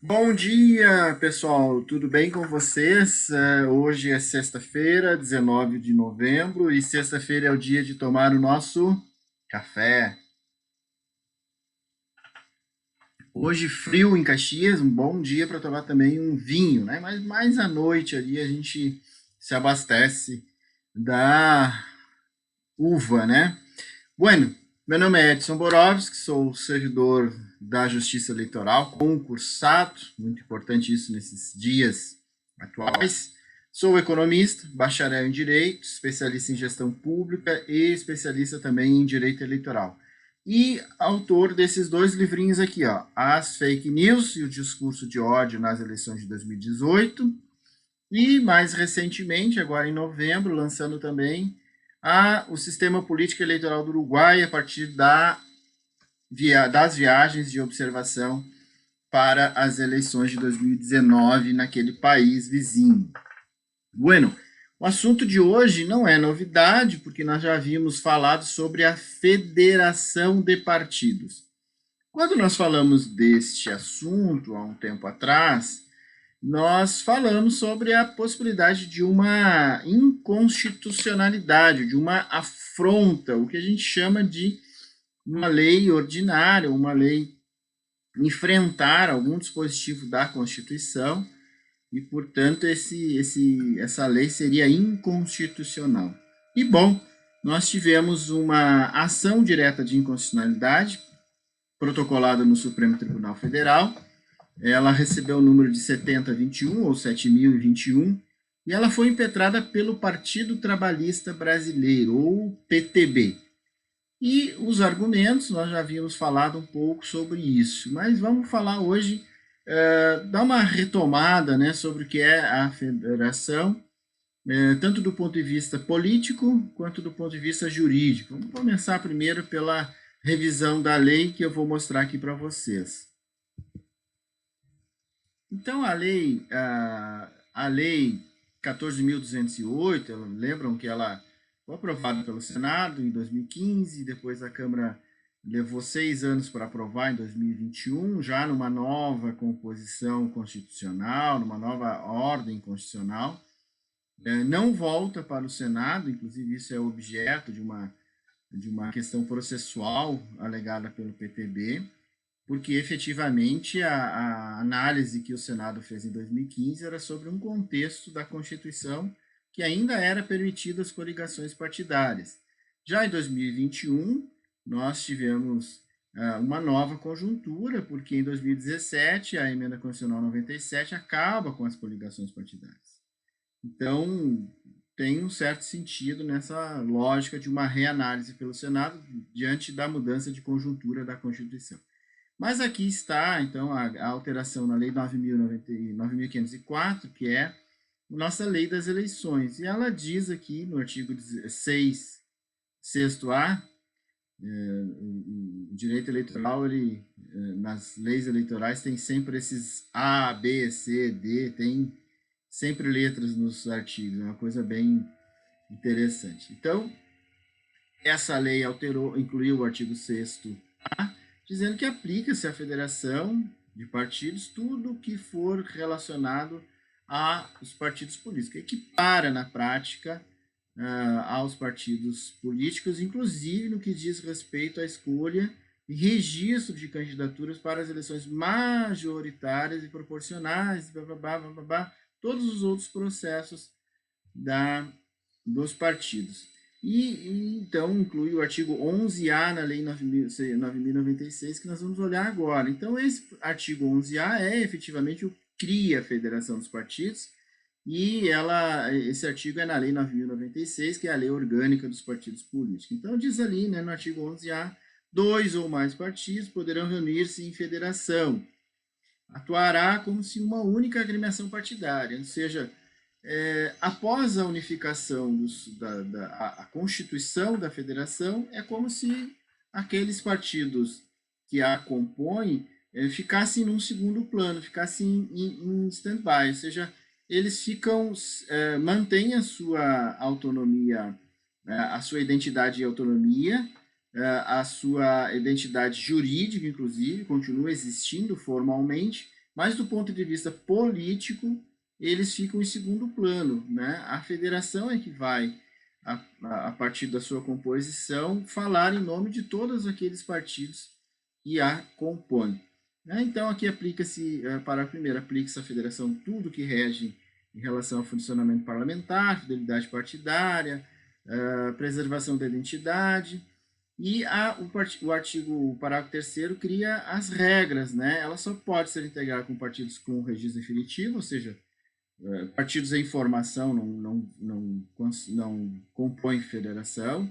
Bom dia, pessoal. Tudo bem com vocês? Hoje é sexta-feira, 19 de novembro, e sexta-feira é o dia de tomar o nosso café. Hoje frio em Caxias, um bom dia para tomar também um vinho, né? Mas mais à noite ali a gente se abastece da uva, né? Bueno, meu nome é Edson Borowski, sou servidor da Justiça Eleitoral, concursado, muito importante isso nesses dias atuais. Sou economista, bacharel em Direito, especialista em Gestão Pública e especialista também em Direito Eleitoral. E autor desses dois livrinhos aqui, ó, As Fake News e o Discurso de Ódio nas Eleições de 2018, e mais recentemente, agora em novembro, lançando também o Sistema Político Eleitoral do Uruguai a partir das viagens de observação para as eleições de 2019 naquele país vizinho. Bueno, o assunto de hoje não é novidade, porque nós já havíamos falado sobre a federação de partidos. Quando nós falamos deste assunto há um tempo atrás, nós falamos sobre a possibilidade de uma inconstitucionalidade, de uma afronta, o que a gente chama de uma lei ordinária, uma lei enfrentar algum dispositivo da Constituição e, portanto, essa lei seria inconstitucional. E, bom, nós tivemos uma ação direta de inconstitucionalidade protocolada no Supremo Tribunal Federal. Ela recebeu o número de 7021 ou 7021 e ela foi impetrada pelo Partido Trabalhista Brasileiro, ou PTB. E os argumentos, nós já havíamos falado um pouco sobre isso, mas vamos falar hoje, dar uma retomada, né, sobre o que é a federação, tanto do ponto de vista político quanto do ponto de vista jurídico. Vamos começar primeiro pela revisão da lei que eu vou mostrar aqui para vocês. Então, a lei 14.208, lembram que ela foi aprovada pelo Senado em 2015, depois a Câmara levou 6 anos para aprovar em 2021, já numa nova composição constitucional, numa nova ordem constitucional. Não volta para o Senado, inclusive isso é objeto de uma questão processual alegada pelo PTB, porque efetivamente a análise que o Senado fez em 2015 era sobre um contexto da Constituição que ainda era permitido as coligações partidárias. Já em 2021, nós tivemos uma nova conjuntura, porque em 2017 a emenda constitucional 97 acaba com as coligações partidárias. Então, tem um certo sentido nessa lógica de uma reanálise pelo Senado diante da mudança de conjuntura da Constituição. Mas aqui está, então, a alteração na Lei 9.504, que é a nossa Lei das Eleições. E ela diz aqui, no artigo 6, sexto A, o direito eleitoral, nas leis eleitorais, tem sempre esses A, B, C, D, tem sempre letras nos artigos, é uma coisa bem interessante. Então, essa lei incluiu o artigo 6º A, dizendo que aplica-se à federação de partidos tudo o que for relacionado aos partidos políticos, equipara na prática aos partidos políticos, inclusive no que diz respeito à escolha e registro de candidaturas para as eleições majoritárias e proporcionais, todos os outros processos dos partidos. Então inclui o artigo 11A na Lei 9.096, que nós vamos olhar agora. Então, esse artigo 11A é efetivamente o que cria a Federação dos Partidos, e esse artigo é na Lei 9.096, que é a Lei Orgânica dos Partidos Políticos. Então, diz ali, né, no artigo 11A, 2 ou mais partidos poderão reunir-se em federação. Atuará como se uma única agremiação partidária, ou seja, após a unificação a constituição da federação, é como se aqueles partidos que a compõem ficassem num segundo plano, ficassem em stand-by, ou seja, eles mantêm a sua autonomia, a sua identidade e autonomia, a sua identidade jurídica, inclusive, continua existindo formalmente, mas do ponto de vista político, eles ficam em segundo plano, né? A federação é que vai, a partir da sua composição, falar em nome de todos aqueles partidos que a compõem. Né? Então, aqui aplica-se, parágrafo primeiro, aplica-se à federação tudo que rege em relação ao funcionamento parlamentar, fidelidade partidária, preservação da identidade, e o parágrafo terceiro cria as regras, né? Ela só pode ser integrada com partidos com registro definitivo, ou seja, partidos em formação não compõem federação.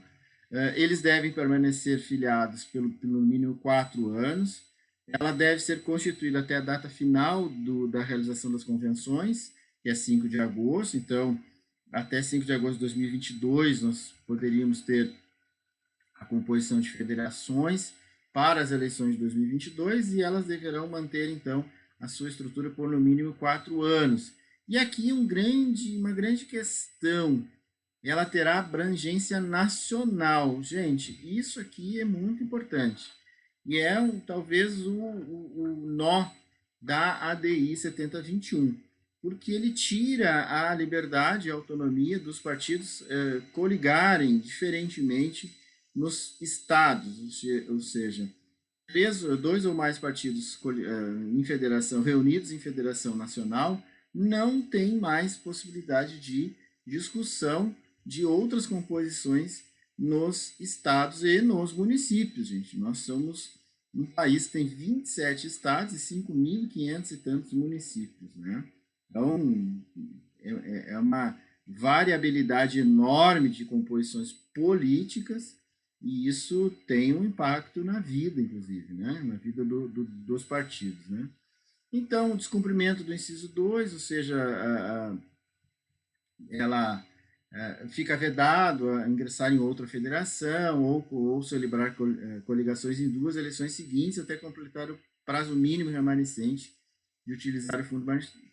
Eles devem permanecer filiados pelo mínimo 4 anos. Ela deve ser constituída até a data final da realização das convenções, que é 5 de agosto. Então, até 5 de agosto de 2022, nós poderíamos ter a composição de federações para as eleições de 2022 e elas deverão manter, então, a sua estrutura por no mínimo 4 anos. E aqui uma grande questão, ela terá abrangência nacional. Gente, isso aqui é muito importante. E é talvez o nó da ADI 7021, porque ele tira a liberdade e a autonomia dos partidos coligarem diferentemente nos estados, ou seja, 2 ou mais partidos em federação, reunidos em federação nacional, não tem mais possibilidade de discussão de outras composições nos estados e nos municípios, gente. Nós somos um país que tem 27 estados e 5.500 e tantos municípios, né? Então, é uma variabilidade enorme de composições políticas e isso tem um impacto na vida, inclusive, né? Na vida dos partidos, né? Então, o descumprimento do inciso 2, ou seja, ela fica vedado a ingressar em outra federação ou celebrar coligações em 2 eleições seguintes até completar o prazo mínimo remanescente de utilizar o fundo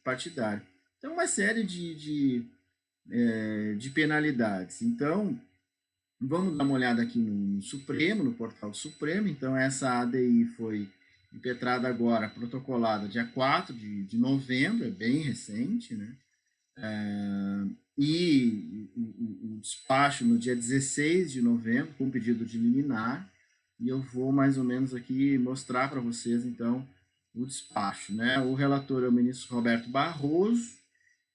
partidário. Então, uma série de penalidades. Então, vamos dar uma olhada aqui no Supremo, no portal do Supremo. Então, essa ADI foi impetrada agora, protocolada dia 4 de novembro, é bem recente, né? E o despacho no dia 16 de novembro, com pedido de liminar, e eu vou mais ou menos aqui mostrar para vocês, então, o despacho, né? O relator é o ministro Roberto Barroso,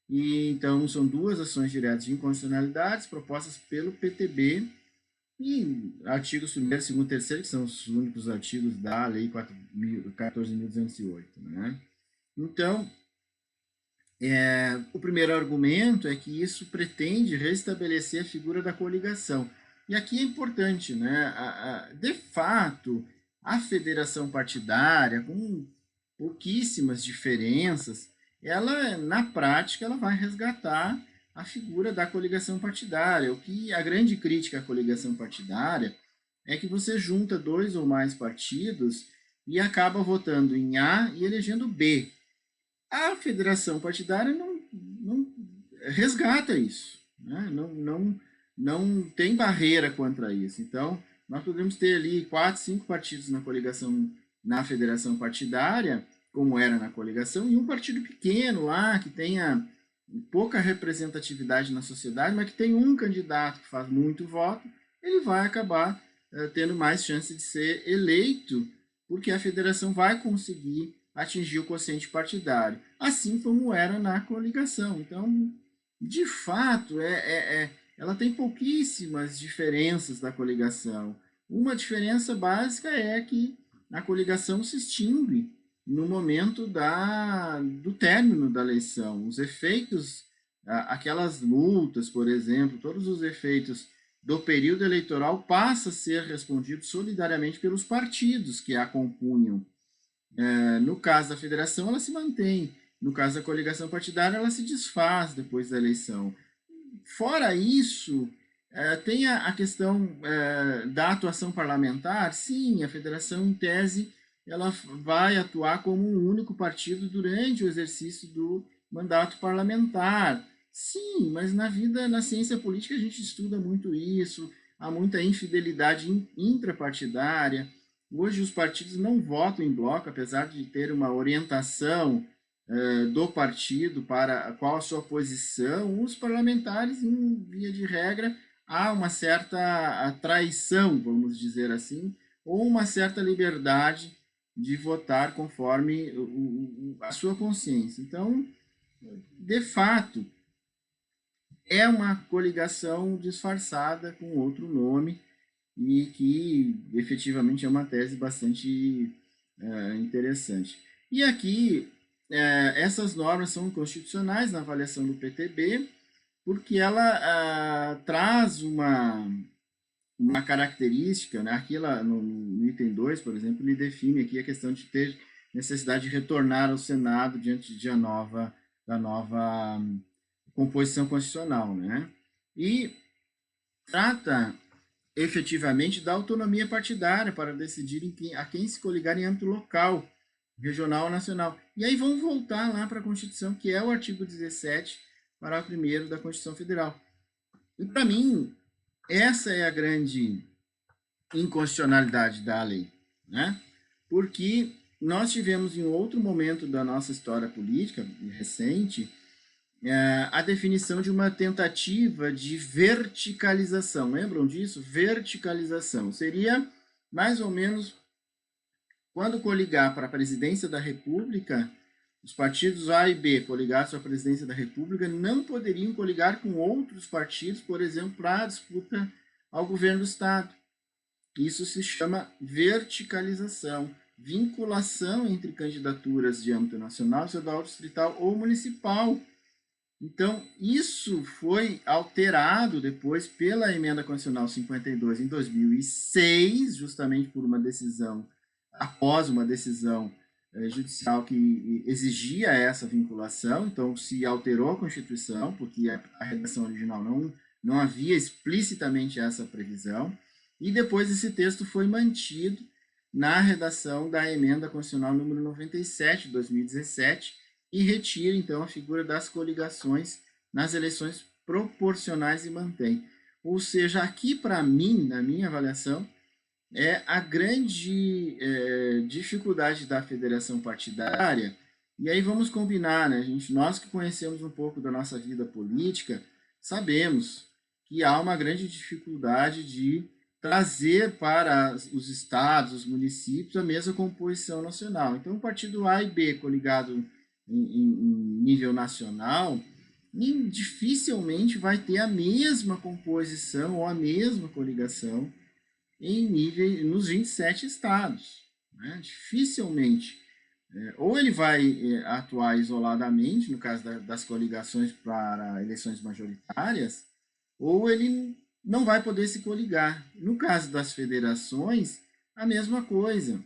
e então são 2 ações diretas de inconstitucionalidade propostas pelo PTB, e artigos 1º, 2º, 3º, que são os únicos artigos da Lei 14.208, né? Então, o primeiro argumento é que isso pretende restabelecer a figura da coligação. E aqui é importante, né? De fato, a federação partidária, com pouquíssimas diferenças, ela, na prática, ela vai resgatar a figura da coligação partidária. O que a grande crítica à coligação partidária é que você junta 2 ou mais partidos e acaba votando em A e elegendo B. A federação partidária não resgata isso, né? Não tem barreira contra isso. Então, nós podemos ter ali 4, 5 partidos na coligação, na federação partidária, como era na coligação, e um partido pequeno lá, que tenha pouca representatividade na sociedade, mas que tem um candidato que faz muito voto, ele vai acabar tendo mais chance de ser eleito, porque a federação vai conseguir atingir o quociente partidário, assim como era na coligação. Então, de fato, ela tem pouquíssimas diferenças da coligação. Uma diferença básica é que a coligação se extingue no momento do término da eleição. Os efeitos, aquelas multas, por exemplo, todos os efeitos do período eleitoral passam a ser respondidos solidariamente pelos partidos que a compunham. No caso da federação, ela se mantém. No caso da coligação partidária, ela se desfaz depois da eleição. Fora isso, tem a questão da atuação parlamentar. Sim, a federação, em tese, ela vai atuar como um único partido durante o exercício do mandato parlamentar. Sim, mas na ciência política, a gente estuda muito isso, há muita infidelidade intrapartidária. Hoje os partidos não votam em bloco, apesar de ter uma orientação do partido para qual a sua posição. Os parlamentares, em via de regra, há uma certa traição, vamos dizer assim, ou uma certa liberdade de votar conforme a sua consciência. Então, de fato, é uma coligação disfarçada com outro nome e que efetivamente é uma tese bastante interessante. E aqui, essas normas são inconstitucionais na avaliação do PTB, porque ela traz uma característica, né? Aqui ela, no item 2, por exemplo, ele define aqui a questão de ter necessidade de retornar ao Senado diante da nova composição constitucional, né? E trata efetivamente da autonomia partidária para decidir a quem se coligar em âmbito local, regional ou nacional. E aí vamos voltar lá para a Constituição, que é o artigo 17, parágrafo 1º da Constituição Federal. E para mim, essa é a grande inconstitucionalidade da lei, né? Porque nós tivemos em outro momento da nossa história política recente a definição de uma tentativa de verticalização. Lembram disso? Verticalização. Seria mais ou menos quando coligar para a presidência da República, os partidos A e B coligados à presidência da República não poderiam coligar com outros partidos, por exemplo, para a disputa ao governo do Estado. Isso se chama verticalização, vinculação entre candidaturas de âmbito nacional, estadual, distrital ou municipal. Então, isso foi alterado depois pela Emenda Constitucional 52 em 2006, justamente por uma decisão, após uma decisão judicial que exigia essa vinculação. Então, se alterou a Constituição, porque a redação original não havia explicitamente essa previsão, e depois esse texto foi mantido na redação da Emenda Constitucional número 97 de 2017, e retira, então, a figura das coligações nas eleições proporcionais e mantém. Ou seja, aqui, para mim, na minha avaliação, é a grande dificuldade da federação partidária. E aí vamos combinar, né? Nós que conhecemos um pouco da nossa vida política, sabemos que há uma grande dificuldade de trazer para os estados, os municípios, a mesma composição nacional. Então, o partido A e B coligado em nível nacional, dificilmente vai ter a mesma composição ou a mesma coligação nos 27 estados. Né? Dificilmente. Ou ele vai atuar isoladamente, no caso das coligações para eleições majoritárias, ou ele não vai poder se coligar. No caso das federações, a mesma coisa.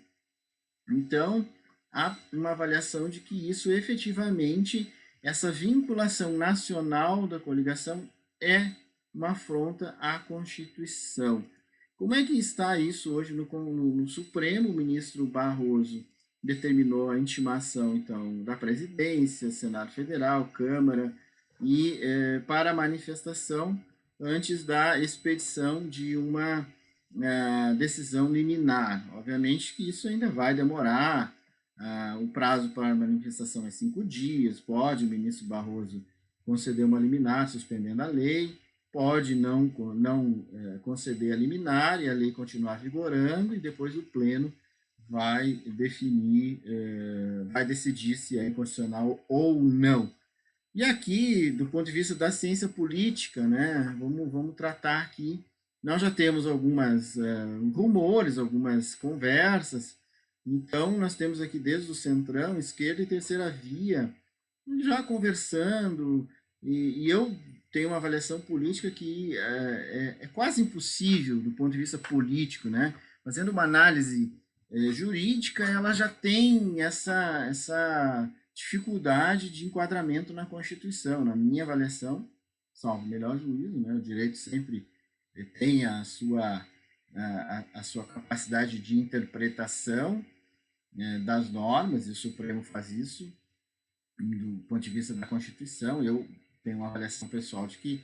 Então, há uma avaliação de que isso efetivamente, essa vinculação nacional da coligação é uma afronta à Constituição. Como é que está isso hoje no Supremo? O ministro Barroso determinou a intimação, então, da presidência, Senado Federal, Câmara, e para a manifestação antes da expedição de uma decisão liminar. Obviamente que isso ainda vai demorar, o prazo para a manifestação é 5 dias, pode o ministro Barroso conceder uma liminar suspendendo a lei, pode não conceder a liminar e a lei continuar vigorando, e depois o pleno vai definir, vai decidir se é inconstitucional ou não. E aqui, do ponto de vista da ciência política, né, vamos tratar aqui, nós já temos algumas rumores, algumas conversas. Então, nós temos aqui desde o Centrão, esquerda e terceira via, já conversando, e eu tenho uma avaliação política que é quase impossível do ponto de vista político, né? Fazendo uma análise jurídica, ela já tem essa dificuldade de enquadramento na Constituição. Na minha avaliação, salvo melhor juízo, né? O direito sempre tem a sua capacidade de interpretação das normas, e o Supremo faz isso do ponto de vista da Constituição. Eu tenho uma avaliação pessoal de que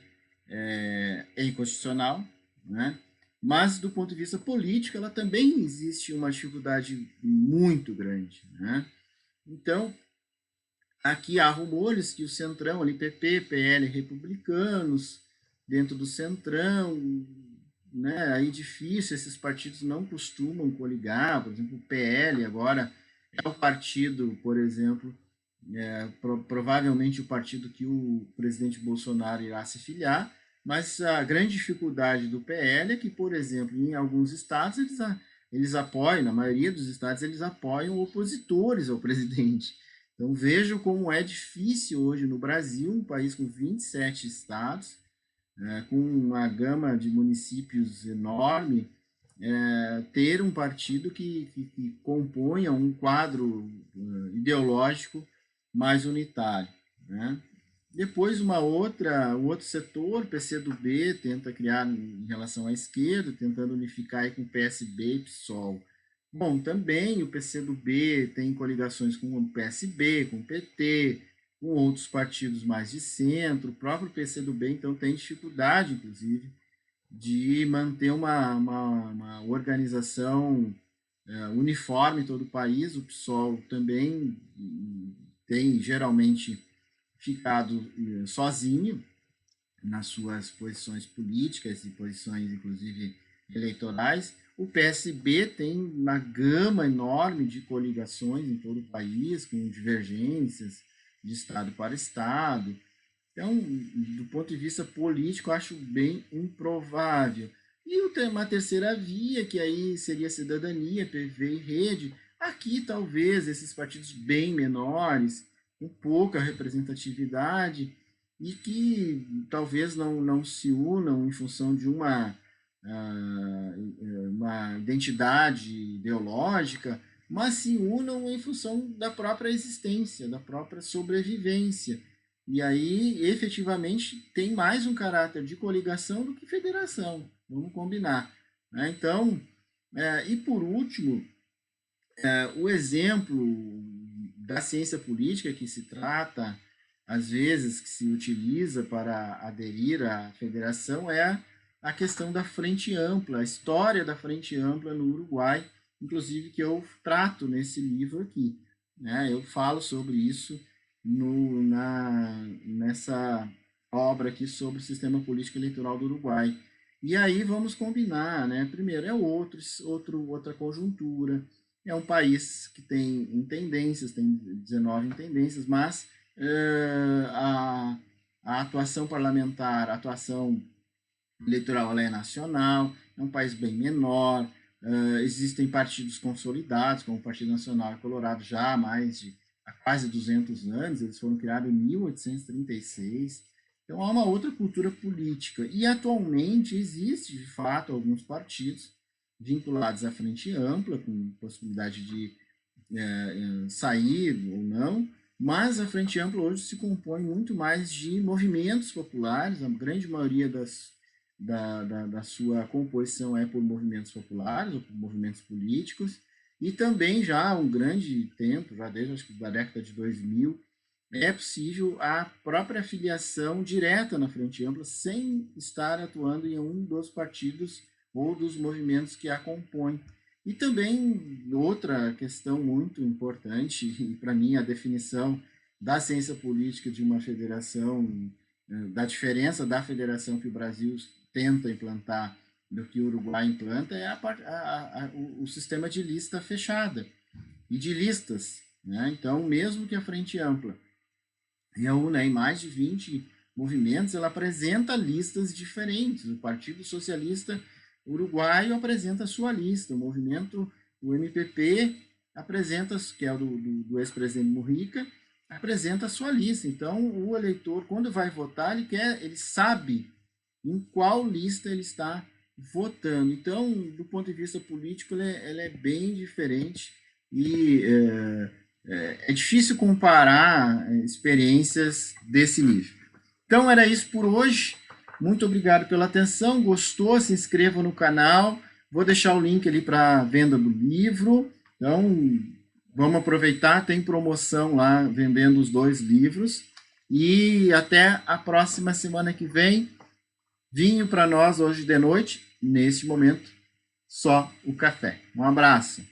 é inconstitucional, né? mas do ponto de vista político, ela também existe uma dificuldade muito grande, né? Então, aqui há rumores que o Centrão, ali, PP, PL, republicanos, dentro do Centrão, né, aí difícil, esses partidos não costumam coligar, por exemplo, o PL agora é o partido, por exemplo, provavelmente o partido que o presidente Bolsonaro irá se filiar, mas a grande dificuldade do PL é que, por exemplo, em alguns estados eles apoiam, na maioria dos estados eles apoiam opositores ao presidente. Então vejo como é difícil hoje no Brasil, um país com 27 estados, com uma gama de municípios enorme, ter um partido que componha um quadro ideológico mais unitário, né? Depois um outro setor, PCdoB, tenta criar em relação à esquerda, tentando unificar aí com PSB e PSOL. Bom, também o PCdoB tem coligações com o PSB, com o PT, com outros partidos mais de centro. O próprio PCdoB, então, tem dificuldade, inclusive, de manter uma organização uniforme em todo o país. O PSOL também tem, geralmente, ficado sozinho nas suas posições políticas e posições, inclusive, eleitorais. O PSB tem uma gama enorme de coligações em todo o país, com divergências de estado para estado. Então, do ponto de vista político, acho bem improvável. E uma terceira via, que aí seria Cidadania, PV e Rede. Aqui, talvez, esses partidos bem menores, com pouca representatividade, e que talvez não se unam em função de uma identidade ideológica, mas se unam em função da própria existência, da própria sobrevivência. E aí, efetivamente, tem mais um caráter de coligação do que federação, vamos combinar, né? Então, e por último, o exemplo da ciência política que se trata, às vezes, que se utiliza para aderir à federação é a questão da Frente Ampla, a história da Frente Ampla no Uruguai, inclusive que eu trato nesse livro aqui, né? Eu falo sobre isso nessa obra aqui sobre o sistema político eleitoral do Uruguai. E aí vamos combinar, né? Primeiro, é outra conjuntura, é um país que tem intendências, tem 19 intendências, mas a atuação parlamentar, a atuação eleitoral ela é nacional, é um país bem menor, existem partidos consolidados, como o Partido Nacional Colorado já há há quase 200 anos, eles foram criados em 1836, então há uma outra cultura política, e atualmente existe, de fato, alguns partidos vinculados à Frente Ampla, com possibilidade de sair ou não, mas a Frente Ampla hoje se compõe muito mais de movimentos populares, a grande maioria da sua composição é por movimentos populares ou por movimentos políticos, e também já há um grande tempo, já desde acho que da década de 2000, é possível a própria filiação direta na Frente Ampla sem estar atuando em um dos partidos ou dos movimentos que a compõem. E também outra questão muito importante, e para mim a definição da ciência política de uma federação, da diferença da federação que o Brasil tenta implantar do que o Uruguai implanta, é o sistema de lista fechada e de listas, né? Então, mesmo que a Frente Ampla reúna em mais de 20 movimentos, ela apresenta listas diferentes. O Partido Socialista Uruguaio apresenta a sua lista, o MPP apresenta, que é o do ex-presidente Mujica, apresenta a sua lista. Então, o eleitor, quando vai votar, ele sabe em qual lista ele está votando. Então, do ponto de vista político, ela é bem diferente e é difícil comparar experiências desse nível. Então, era isso por hoje. Muito obrigado pela atenção. Gostou? Se inscreva no canal. Vou deixar o link ali para a venda do livro. Então, vamos aproveitar. Tem promoção lá, vendendo os 2 livros. E até a próxima semana que vem. Vinho para nós hoje de noite. neste momento, só o café. Um abraço.